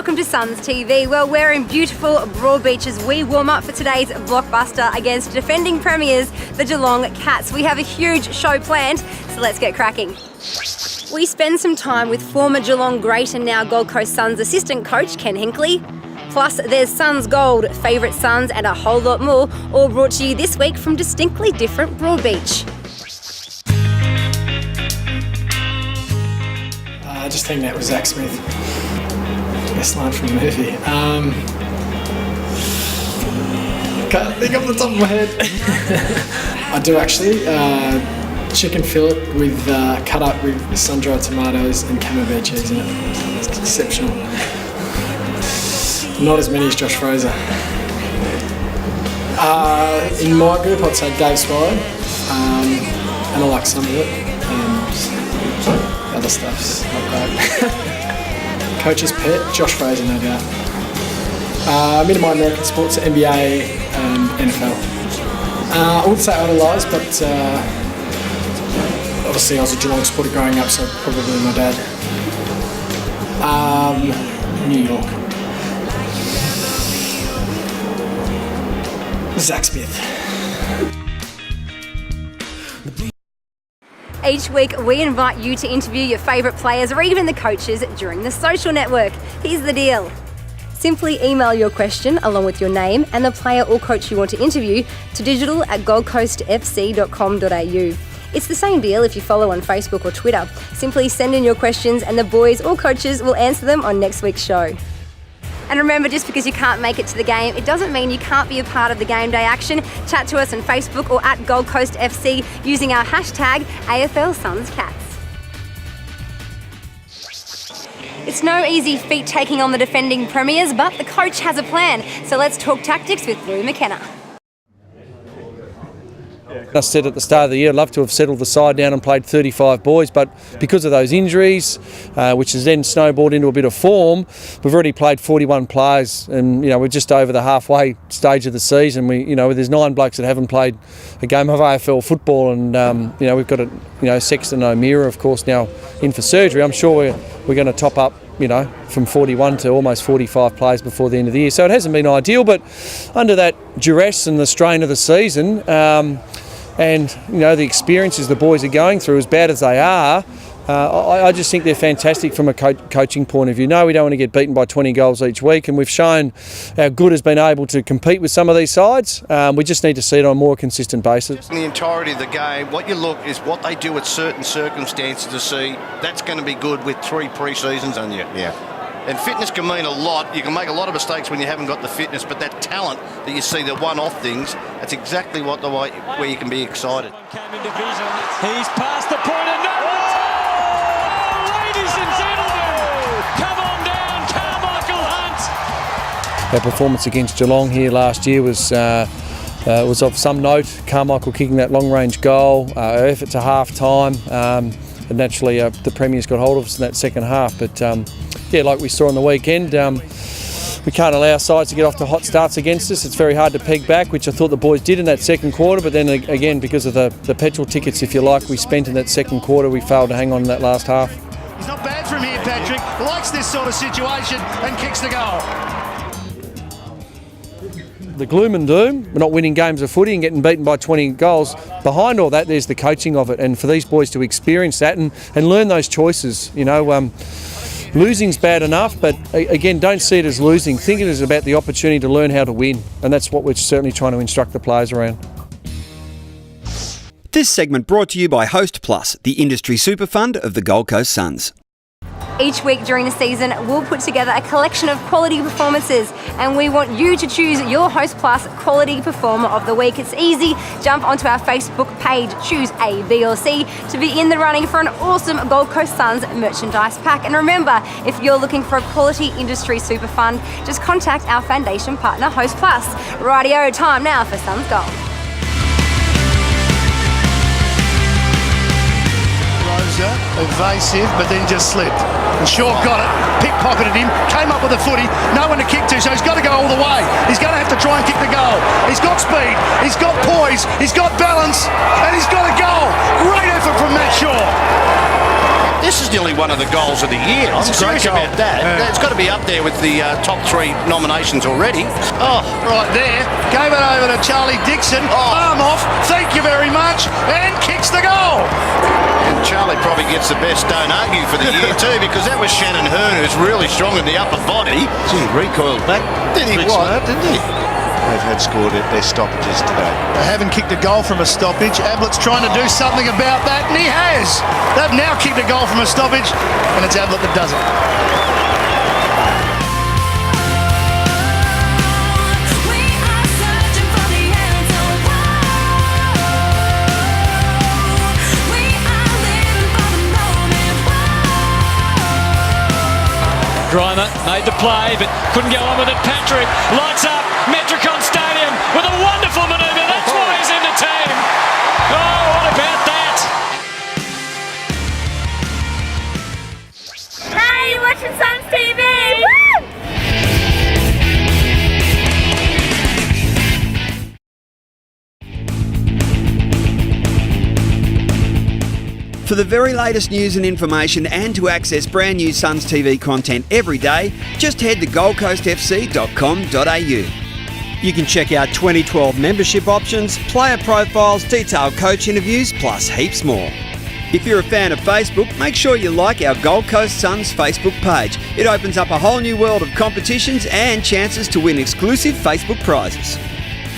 welcome to SUNS TV. Well, we're in beautiful Broadbeach as we warm up for today's blockbuster against defending premiers, the Geelong Cats. We have a huge show planned, so let's get cracking. We spend some time with former Geelong great and now Gold Coast Suns assistant coach Ken Hinkley. Plus, there's Suns Gold, favourite Suns and a whole lot more, all brought to you this week from distinctly different Broadbeach. I just think that was Zach Smith. Best line from the movie. Can't think off the top of my head. I do actually. Chicken fillet with cut up with sun-dried tomatoes and camembert cheese in it. It's exceptional. Not as many as Josh Fraser. In my group, I'd say Dave Spiro, and I like some of it. Other stuff's not great. Coach's pet, Josh Fraser, no doubt. I'm into my American sports, NBA and NFL. I wouldn't say idolise, but obviously I was a Geelong supporter growing up, so probably my dad. New York. Zach Smith. Each week, we invite you to interview your favourite players or even the coaches during the social network. Here's the deal. Simply email your question along with your name and the player or coach you want to interview to digital@goldcoastfc.com.au. It's the same deal if you follow on Facebook or Twitter. Simply send in your questions and the boys or coaches will answer them on next week's show. And remember, just because you can't make it to the game, it doesn't mean you can't be a part of the game day action. Chat to us on Facebook or at Gold Coast FC using our hashtag AFLSunsCats. It's no easy feat taking on the defending premiers, but the coach has a plan. So let's talk tactics with Lou McKenna. I said at the start of the year I'd love to have settled the side down and played 35 boys, but because of those injuries, which has then snowballed into a bit of form, we've already played 41 players, and we're just over the halfway stage of the season. There's 9 blokes that haven't played a game of AFL football, and we've got Sexton O'Meara, of course, now in for surgery. I'm sure we're going to top up from 41 to almost 45 players before the end of the year. So it hasn't been ideal, but under that duress and the strain of the season, and the experiences the boys are going through, as bad as they are, I just think they're fantastic from a coaching point of view. No, we don't want to get beaten by 20 goals each week, and we've shown how good has been able to compete with some of these sides. We just need to see it on a more consistent basis. In the entirety of the game, what you look is what they do at certain circumstances to see that's going to be good with 3 pre-seasons on you. Yeah. And fitness can mean a lot. You can make a lot of mistakes when you haven't got the fitness, but that talent that you see, the one-off things, that's exactly where you can be excited. He's past the point of no return! Ladies and gentlemen, come on down, Carmichael Hunt! Our performance against Geelong here last year was of some note. Carmichael kicking that long-range goal, our effort to half-time, and naturally the Premiers got hold of us in that second half, but like we saw on the weekend, we can't allow sides to get off to hot starts against us. It's very hard to peg back, which I thought the boys did in that second quarter, but then again, because of the petrol tickets, if you like, we spent in that second quarter, we failed to hang on in that last half. He's not bad from here, Patrick. Likes this sort of situation and kicks the goal. The gloom and doom, we're not winning games of footy and getting beaten by 20 goals. Behind all that, there's the coaching of it, and for these boys to experience that and learn those choices. Losing's bad enough, but again, don't see it as losing. Think it as about the opportunity to learn how to win, and that's what we're certainly trying to instruct the players around. This segment brought to you by Host Plus, the industry super fund of the Gold Coast Suns. Each week during the season, we'll put together a collection of quality performances, and we want you to choose your Host Plus Quality Performer of the Week. It's easy. Jump onto our Facebook page, choose A, B or C to be in the running for an awesome Gold Coast Suns merchandise pack. And remember, if you're looking for a quality industry super fund, just contact our foundation partner, Host Plus. Rightio, time now for Suns Gold. Evasive, but then just slipped. And Shaw got it, pickpocketed him, came up with a footy, no one to kick to, so he's got to go all the way. He's going to have to try and kick the goal. He's got speed, he's got poise, he's got balance, and he's got a goal. Great effort from Matt Shaw. This is nearly one of the goals of the year. I'm serious goal. about that. Yeah. It's got to be up there with the top 3 nominations already. Oh, right there. Gave it over to Charlie Dixon. Arm off. Thank you very much. And kicks the goal. And Charlie probably gets the best don't argue for the year too, because that was Shannon Hearn, who's really strong in the upper body. Gee, recoiled back. Did he? What? Didn't he? They've had scored at their stoppages today. They haven't kicked a goal from a stoppage. Ablett's trying to do something about that, and he has. They've now kicked a goal from a stoppage, and it's Ablett that does it. Grimer made the play, but couldn't go on with it. Patrick lights up Metricon Stadium with a wonderful manoeuvre. That's why he's in the team. Oh, what about that? Hey, you're watching SUNS TV! For the very latest news and information and to access brand new Suns TV content every day, just head to goldcoastfc.com.au. You can check out 2012 membership options, player profiles, detailed coach interviews, plus heaps more. If you're a fan of Facebook, make sure you like our Gold Coast Suns Facebook page. It opens up a whole new world of competitions and chances to win exclusive Facebook prizes.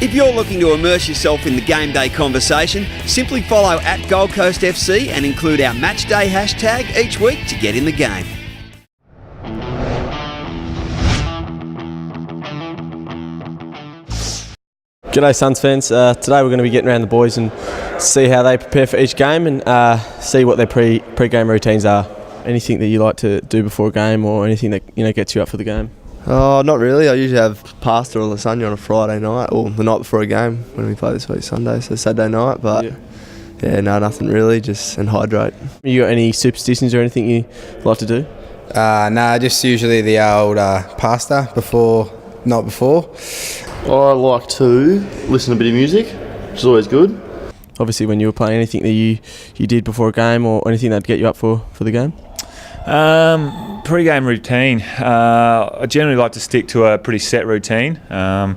If you're looking to immerse yourself in the game day conversation, simply follow at Gold Coast FC and include our match day hashtag each week to get in the game. G'day Suns fans. Today we're going to be getting around the boys and see how they prepare for each game and see what their pre-game routines are. Anything that you like to do before a game or anything that gets you up for the game? Oh, not really. I usually have pasta or lasagna on a Friday night, or the night before a game when we play this week Sunday, so Saturday night. But no, nothing really. And hydrate. You got any superstitions or anything you like to do? No, just usually the old pasta night before. I like to listen to a bit of music, which is always good. Obviously, when you were playing, anything that you did before a game or anything that'd get you up for the game? Pre-game routine. I generally like to stick to a pretty set routine, and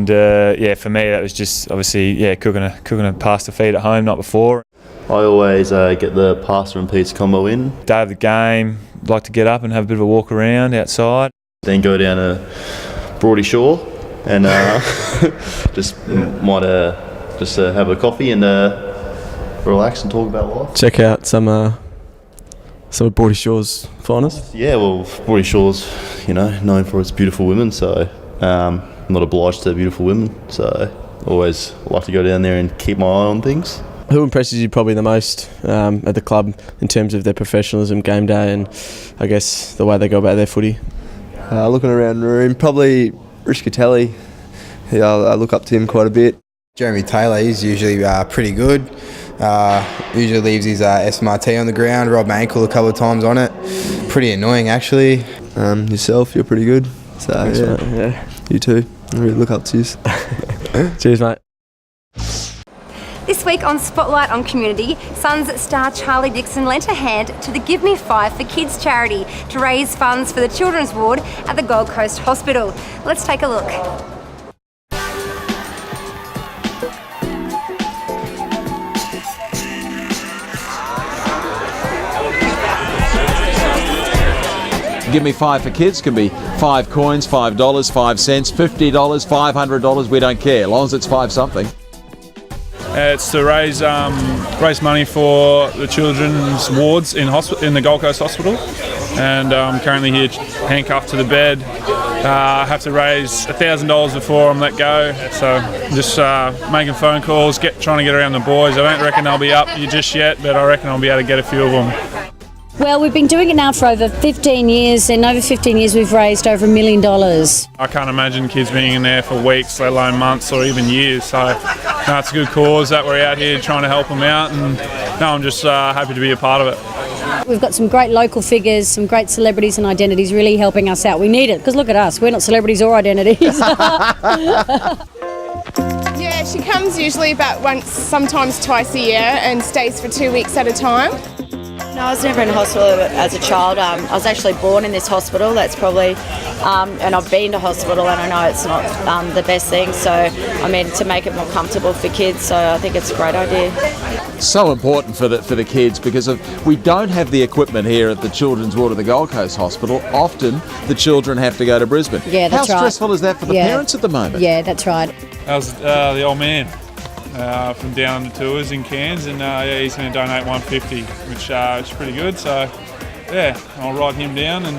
for me that was just obviously cooking a pasta feed at home night before. I always get the pasta and pizza combo in. Day of the game, like to get up and have a bit of a walk around outside. Then go down to Broady Shore and just have a coffee and relax and talk about life. Check out some of Broady Shore's finest. Yeah, well, Broady Shore's known for its beautiful women, so I'm not obliged to beautiful women, so always like to go down there and keep my eye on things. Who impresses you probably the most at the club in terms of their professionalism, game day, and I guess the way they go about their footy? Looking around the room, probably Rishkatelli. I look up to him quite a bit. Jeremy Taylor, he's usually pretty good. Usually leaves his SMRT on the ground, robbed my ankle a couple of times on it. Pretty annoying actually. Yourself, you're pretty good. So thanks, mate. You too. I really look up to you. Cheers, mate. This week on Spotlight on Community, Suns star Charlie Dixon lent a hand to the Give Me 5 for Kids charity to raise funds for the children's ward at the Gold Coast Hospital. Let's take a look. Give Me 5 for Kids can be 5 coins, $5, 5 cents, $50, $500, we don't care, as long as it's 5 something. It's to raise money for the children's wards in the Gold Coast Hospital, and I'm currently here handcuffed to the bed. I have to raise $1,000 before I'm let go, so just making phone calls, trying to get around the boys. I don't reckon they'll be up just yet, but I reckon I'll be able to get a few of them. Well, we've been doing it now for over 15 years, and over 15 years we've raised over $1 million. I can't imagine kids being in there for weeks, let alone months or even years, so it's a good cause that we're out here trying to help them out, and I'm just happy to be a part of it. We've got some great local figures, some great celebrities and identities really helping us out. We need it, because look at us, we're not celebrities or identities. Yeah, she comes usually about once, sometimes twice a year, and stays for 2 weeks at a time. No, I was never in hospital as a child. I was actually born in this hospital. That's probably, and I've been to hospital, and I know it's not the best thing. So, I mean, to make it more comfortable for kids. So, I think it's a great idea. So important for the kids because we don't have the equipment here at the Children's Ward of the Gold Coast Hospital. Often, the children have to go to Brisbane. Yeah, that's How right. stressful is that for the parents at the moment? Yeah, that's right. That was the old man from Down Under Tours in Cairns, and he's going to donate 150, which is pretty good. So, yeah, I'll write him down and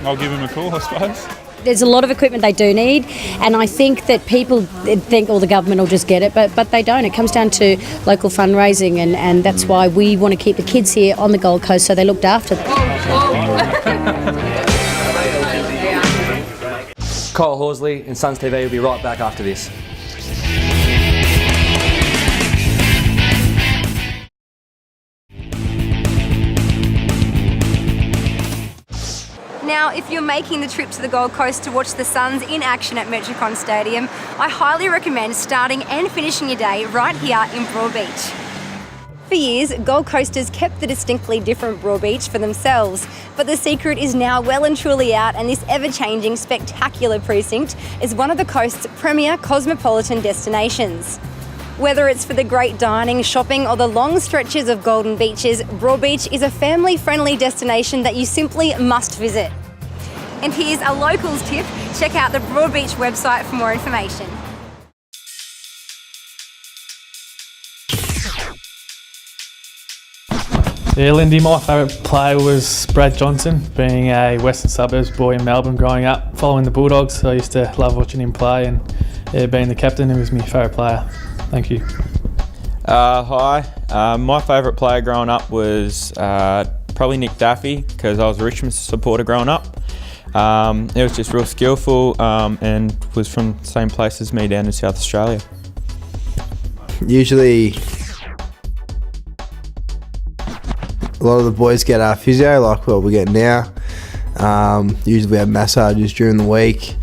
I'll give him a call, I suppose. There's a lot of equipment they do need, and I think that people think, the government will just get it, but they don't. It comes down to local fundraising, and that's why we want to keep the kids here on the Gold Coast so they're looked after. Kyle Horsley and SUNS TV will be right back after this. Now, if you're making the trip to the Gold Coast to watch the Suns in action at Metricon Stadium, I highly recommend starting and finishing your day right here in Broadbeach. For years, Gold Coasters kept the distinctly different Broadbeach for themselves, but the secret is now well and truly out, and this ever-changing, spectacular precinct is one of the coast's premier cosmopolitan destinations. Whether it's for the great dining, shopping, or the long stretches of golden beaches, Broadbeach is a family-friendly destination that you simply must visit. And here's a locals tip. Check out the Broadbeach website for more information. Yeah, Lindy, my favourite player was Brad Johnson. Being a Western Suburbs boy in Melbourne growing up, following the Bulldogs, I used to love watching him play, and being the captain, he was my favourite player. Thank you. Hi. My favourite player growing up was probably Nick Daffy, because I was a Richmond supporter growing up. He was just real skillful and was from the same place as me down in South Australia. Usually, a lot of the boys get our physio, like what we get now. Usually we have massages during the week,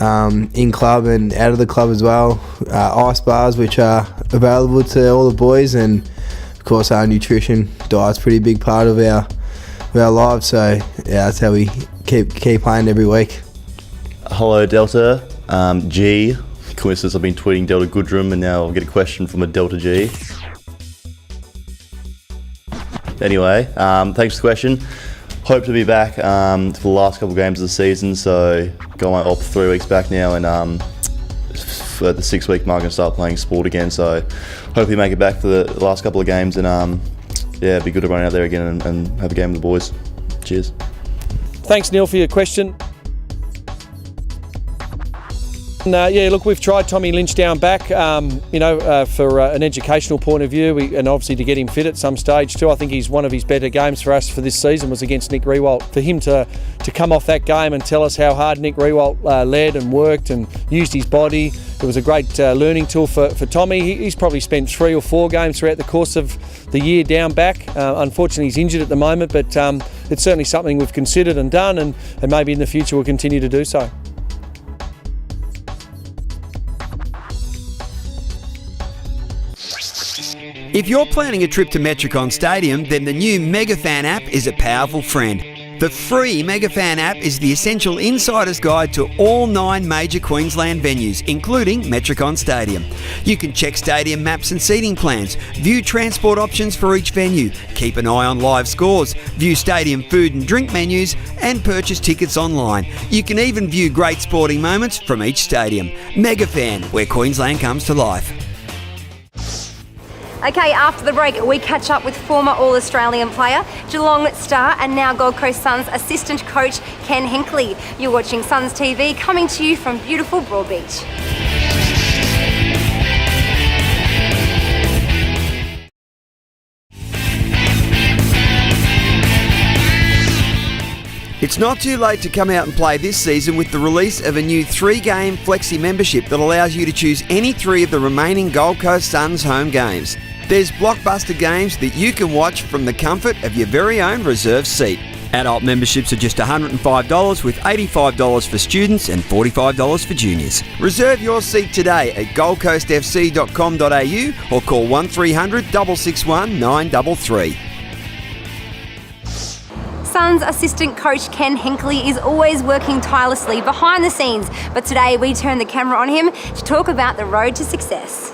in club and out of the club as well. Ice bars, which are available to all the boys, and of course our nutrition diet's a pretty big part of our lives. So yeah, that's how we keep playing every week. Hello Delta, G. Coincidence, I've been tweeting Delta Goodrum and now I'll get a question from a Delta G. Anyway, thanks for the question. Hope to be back for the last couple of games of the season. So got my op 3 weeks back now, and for the 6-week mark, I'm going to start playing sport again. So hopefully make it back for the last couple of games, and yeah, it'd be good to run out there again and have a game with the boys. Cheers. Thanks, Neil, for your question. Yeah, look, we've tried Tommy Lynch down back, for an educational point of view, and obviously to get him fit at some stage too. I think he's one of his better games for us for this season was against Nick Riewoldt. For him to come off that game and tell us how hard Nick Riewoldt led and worked and used his body, it was a great learning tool for Tommy. He's probably spent 3 or 4 games throughout the course of the year down back. Unfortunately, he's injured at the moment, but it's certainly something we've considered and done, and maybe in the future we'll continue to do so. If you're planning a trip to Metricon Stadium, then the new MegaFan app is a powerful friend. The free MegaFan app is the essential insider's guide to all 9 major Queensland venues, including Metricon Stadium. You can check stadium maps and seating plans, view transport options for each venue, keep an eye on live scores, view stadium food and drink menus, and purchase tickets online. You can even view great sporting moments from each stadium. MegaFan, where Queensland comes to life. Okay, after the break, we catch up with former All-Australian player, Geelong star and now Gold Coast Suns assistant coach Ken Hinkley. You're watching SUNS TV, coming to you from beautiful Broadbeach. It's not too late to come out and play this season with the release of a new 3-game Flexi membership that allows you to choose any 3 of the remaining Gold Coast Suns home games. There's blockbuster games that you can watch from the comfort of your very own reserved seat. Adult memberships are just $105 with $85 for students and $45 for juniors. Reserve your seat today at goldcoastfc.com.au or call 1300 661 933. Suns assistant coach Ken Hinckley is always working tirelessly behind the scenes, but today we turn the camera on him to talk about the road to success.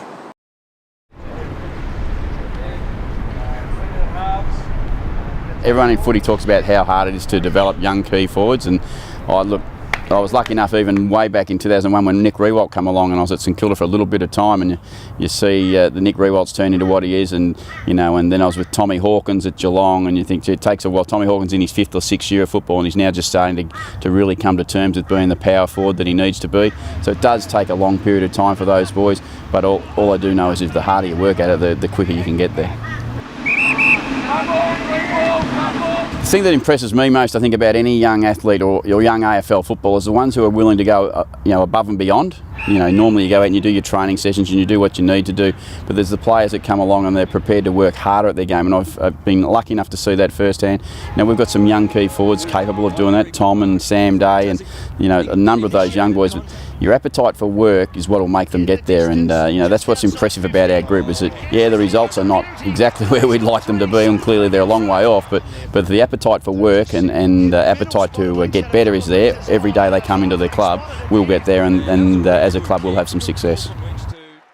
Everyone in footy talks about how hard it is to develop young key forwards, and I was lucky enough even way back in 2001 when Nick Riewoldt come along, and I was at St Kilda for a little bit of time, and you see the Nick Riewoldt's turn into what he is, and and then I was with Tommy Hawkins at Geelong, and you think, gee, it takes a while. Tommy Hawkins in his 5th or 6th year of football, and he's now just starting to really come to terms with being the power forward that he needs to be. So it does take a long period of time for those boys, but all I do know is if the harder you work at it, the quicker you can get there. The thing that impresses me most, I think, about any young athlete or young AFL footballer is the ones who are willing to go, above and beyond. Normally you go out and you do your training sessions and you do what you need to do, but there's the players that come along and they're prepared to work harder at their game, and I've been lucky enough to see that firsthand. We've got some young key forwards capable of doing that, Tom and Sam Day, and a number of those young boys. Your appetite for work is what will make them get there, and that's what's impressive about our group is that, the results are not exactly where we'd like them to be, and clearly they're a long way off, but the appetite for work and appetite to get better is there. Every day they come into the club, we'll get there, and as a club we'll have some success.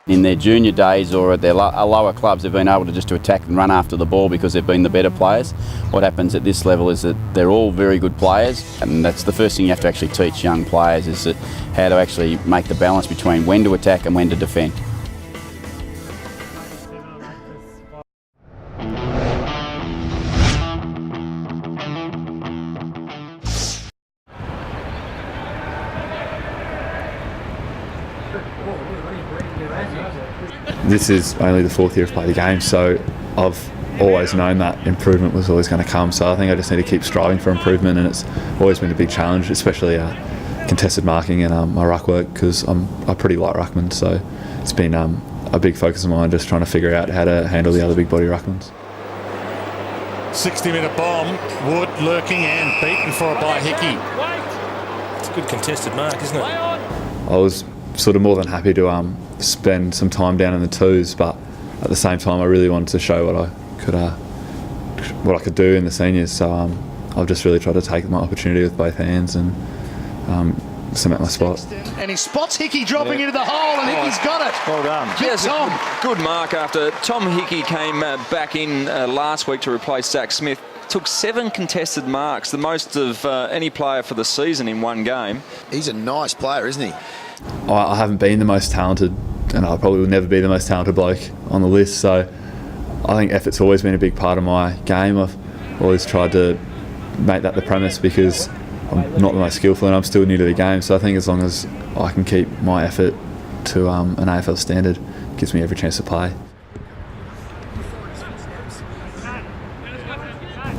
In their junior days or at their lower clubs, they've been able to just to attack and run after the ball because they've been the better players. What happens at this level is that they're all very good players, and that's the first thing you have to actually teach young players, is that how to actually make the balance between when to attack and when to defend. This is only the 4th year I've played the game, so I've always known that improvement was always going to come. So I think I just need to keep striving for improvement, and it's always been a big challenge, especially contested marking and my ruck work, because I'm a pretty light ruckman. So it's been a big focus of mine, just trying to figure out how to handle the other big body ruckmans. 60-metre bomb, Wood lurking and beaten for it by Hickey. It's a good contested mark, isn't it? I was sort of more than happy to spend some time down in the twos, but at the same time I really wanted to show what I could do in the seniors. So I've just really tried to take my opportunity with both hands and cement my spot. And he spots Hickey dropping into the hole, and Hickey's got it. Well done. Yes, Tom. Good mark after Tom Hickey came back in last week to replace Zach Smith. Took 7 contested marks, the most of any player for the season in one game. He's a nice player, isn't he? I haven't been the most talented, and I probably will never be the most talented bloke on the list, so I think effort's always been a big part of my game. I've always tried to make that the premise, because I'm not the most skillful and I'm still new to the game, so I think as long as I can keep my effort to an AFL standard, it gives me every chance to play.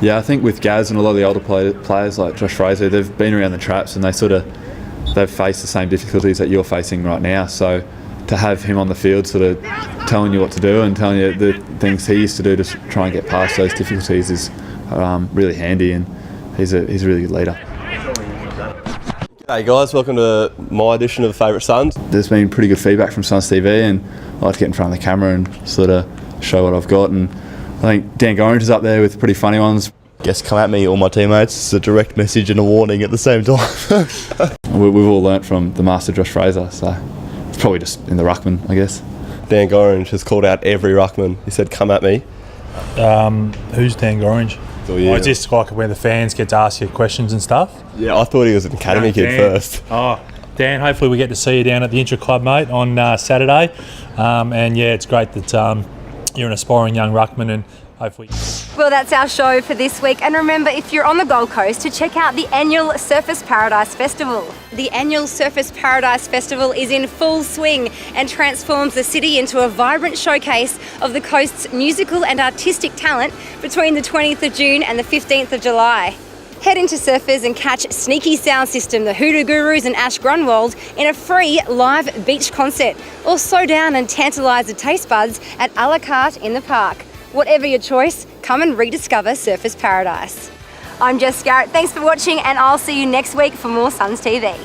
Yeah, I think with Gaz and a lot of the older players like Josh Fraser, they've been around the traps and they've faced the same difficulties that you're facing right now. So to have him on the field sort of telling you what to do and telling you the things he used to do to try and get past those difficulties is really handy, and he's a really good leader. Hey guys, welcome to my edition of Favourite Suns. There's been pretty good feedback from Suns TV, and I like to get in front of the camera and sort of show what I've got, and I think Dan Gorringe is up there with pretty funny ones. Guess come at me, all my teammates. It's a direct message and a warning at the same time. We've all learnt from the master Josh Fraser, so it's probably just in the ruckman, I guess. Dan Gorringe has called out every ruckman. He said, come at me. Who's Dan Gorringe? Oh, yeah. I just like where the fans get to ask you questions and stuff. Yeah, I thought he was an academy kid first. Oh, Dan, hopefully we get to see you down at the Intra-Club, mate, on Saturday. And yeah, it's great that you're an aspiring young ruckman, and hopefully... Well, that's our show for this week. And remember, if you're on the Gold Coast, to check out the annual Surfers Paradise Festival. The annual Surfers Paradise Festival is in full swing and transforms the city into a vibrant showcase of the coast's musical and artistic talent between the 20th of June and the 15th of July. Head into Surfers and catch Sneaky Sound System, the Hoodoo Gurus and Ash Grunwald in a free live beach concert, or slow down and tantalise the taste buds at a la carte in the park. Whatever your choice, come and rediscover Surfers Paradise. I'm Jess Garrett, thanks for watching, and I'll see you next week for more Suns TV.